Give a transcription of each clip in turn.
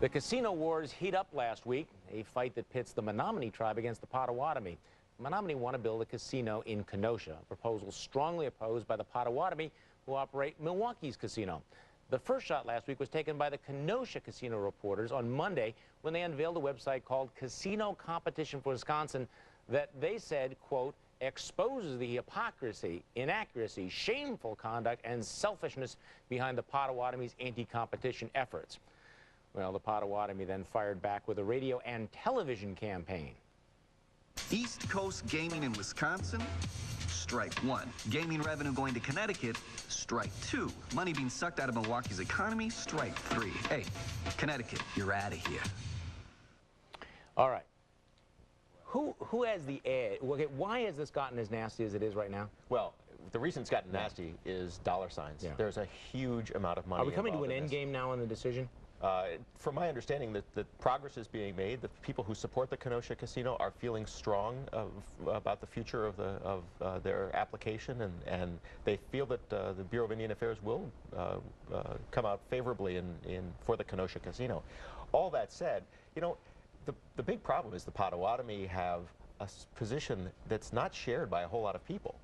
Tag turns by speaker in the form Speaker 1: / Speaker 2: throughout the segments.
Speaker 1: The casino wars heat up last week, a fight that pits the Menominee tribe against the Potawatomi. The Menominee want to build a casino in Kenosha, a proposal strongly opposed by the Potawatomi, who operate Milwaukee's casino. The first shot last week was taken by the Kenosha casino reporters on Monday when they unveiled a website called Casino Competition for Wisconsin that they said, quote, exposes the hypocrisy, inaccuracy, shameful conduct, and selfishness behind the Potawatomi's anti-competition efforts. Well, the Potawatomi then fired back with a radio and television campaign.
Speaker 2: East Coast gaming in Wisconsin? Strike one. Gaming revenue going to Connecticut? Strike two. Money being sucked out of Milwaukee's economy? Strike three. Hey, Connecticut, you're out of here.
Speaker 1: All right. Who has the edge? Okay, why has this gotten as nasty as it is right now?
Speaker 3: Well, the reason it's gotten nasty is dollar signs.
Speaker 1: Yeah.
Speaker 3: There's a huge amount of money.
Speaker 1: Are we coming to an
Speaker 3: end
Speaker 1: end game now on the decision?
Speaker 3: From my understanding, that progress is being made. The people who support the Kenosha Casino are feeling strong about the future of their application, and they feel that the Bureau of Indian Affairs will come out favorably for the Kenosha Casino. All that said, you know, the big problem is the Potawatomi have a position that's not shared by a whole lot of people.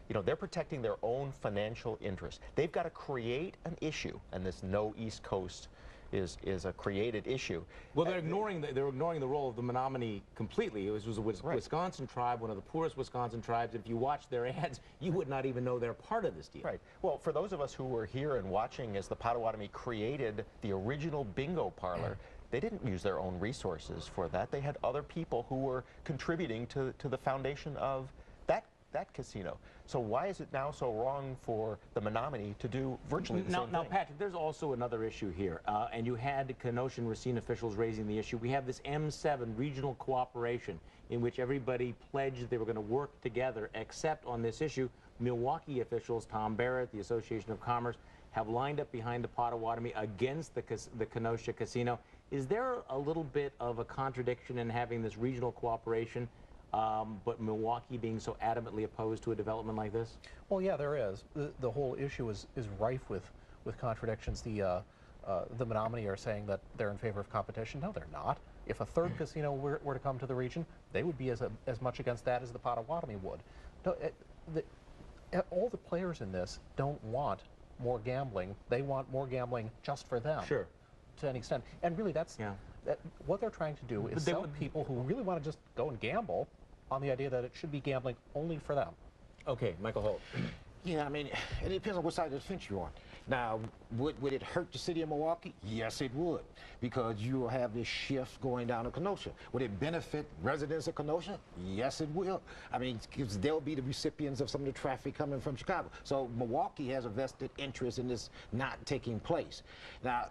Speaker 3: You know, they're protecting their own financial interests. They've got to create an issue, and this no East Coast is a created issue.
Speaker 1: Well, they're ignoring the role of the Menominee completely. It was a Wisconsin tribe, one of the poorest Wisconsin tribes. If you watch their ads, you would not even know they're part of this deal.
Speaker 3: Right. Well, for those of us who were here and watching as the Potawatomi created the original bingo parlor, they didn't use their own resources for that. They had other people who were contributing to the foundation of that casino. So why is it now so wrong for the Menominee to do virtually the same thing?
Speaker 1: Now, Patrick, there's also another issue here, and you had Kenosha and Racine officials raising the issue. We have this M7 regional cooperation in which everybody pledged they were going to work together, except on this issue, Milwaukee officials, Tom Barrett, the Association of Commerce, have lined up behind the Potawatomi against the Kenosha Casino. Is there a little bit of a contradiction in having this regional cooperation, but Milwaukee being so adamantly opposed to a development like this?
Speaker 4: Well, yeah, there is. The whole issue is rife with contradictions. The Menominee are saying that they're in favor of competition. No, they're not. If a third casino were to come to the region, they would be as much against that as the Potawatomi would. No, all the players in this don't want more gambling. They want more gambling just for them.
Speaker 1: Sure.
Speaker 4: To an extent. And really, that's what they're trying to do is sell people who really want to just go and gamble on the idea that it should be gambling only for them.
Speaker 1: Okay, Michael Holt.
Speaker 5: Yeah, I mean, it depends on what side of the fence you're on. Now, would it hurt the city of Milwaukee? Yes, it would, because you will have this shift going down to Kenosha. Would it benefit residents of Kenosha? Yes, it will. I mean, because they'll be the recipients of some of the traffic coming from Chicago. So Milwaukee has a vested interest in this not taking place. Now,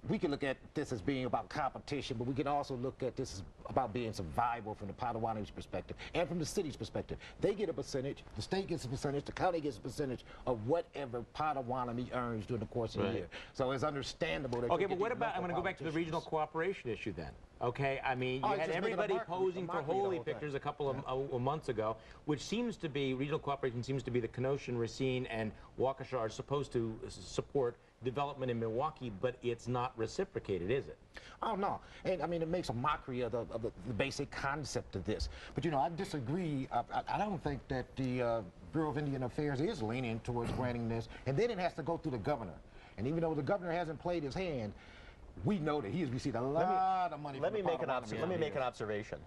Speaker 5: we can look at this as being about competition, but we can also look at this as about being survival from the Potawatomi's perspective and from the city's perspective. They get a percentage, the state gets a percentage, the county gets a percentage of whatever Potawatomi earns during the course of the year. So it's understandable that.
Speaker 1: Okay, but what about, I'm going to go back to the regional cooperation issue then. Okay, I mean, you had everybody posing for holy pictures a couple of months ago, which seems to be, regional cooperation seems to be the Kenosha, Racine, and Waukesha are supposed to support development in Milwaukee, but it's not reciprocated, is it?
Speaker 5: Oh, no. And I mean, it makes a mockery of the basic concept of this. But, you know, I disagree. I don't think that the Bureau of Indian Affairs is leaning towards granting this. And then it has to go through the governor. And even though the governor hasn't played his hand, we know that he has received a lot of money.
Speaker 3: Let me make an observation.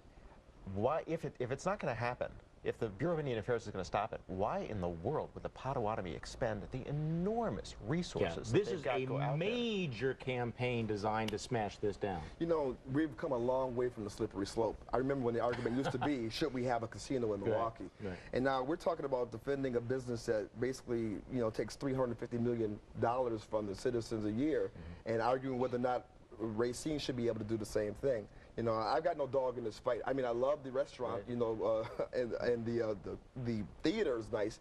Speaker 3: Why, if it's not going to happen, if the Bureau of Indian Affairs is going to stop it, why in the world would the Potawatomi expend the enormous resources that they've got to go out there?
Speaker 1: This is a major campaign designed to smash this down.
Speaker 6: You know, we've come a long way from the slippery slope. I remember when the argument used to be, should we have a casino in Milwaukee? Right. And now we're talking about defending a business that basically, you know, takes $350 million from the citizens a year, and arguing whether or not Racine should be able to do the same thing. You know, I've got no dog in this fight. I mean, I love the restaurant, you know, and the theater is nice,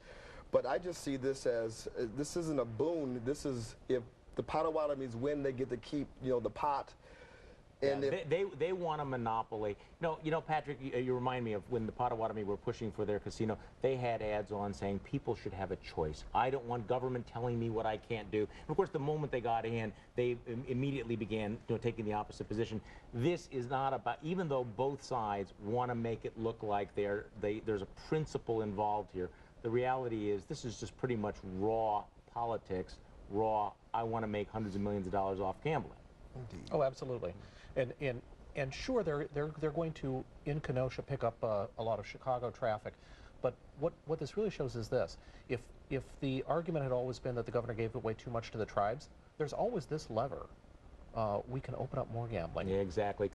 Speaker 6: but I just see this as, this isn't a boon. This is, if the Potawatomis win, they get to keep, you know, the pot. And
Speaker 1: Yeah, they want a monopoly. Patrick, you remind me of when the Potawatomi were pushing for their casino. They had ads on saying people should have a choice. I don't want government telling me what I can't do. And of course, the moment they got in, they immediately began taking the opposite position. This is not about, even though both sides want to make it look like there's a principle involved here. The reality is this is just pretty much raw politics. Raw, I want to make hundreds of millions of dollars off gambling.
Speaker 6: Indeed.
Speaker 4: Oh, absolutely. And sure, they're going to, in Kenosha, pick up a lot of Chicago traffic. But what this really shows is this. If the argument had always been that the governor gave away too much to the tribes, there's always this lever. We can open up more gambling.
Speaker 1: Yeah, exactly.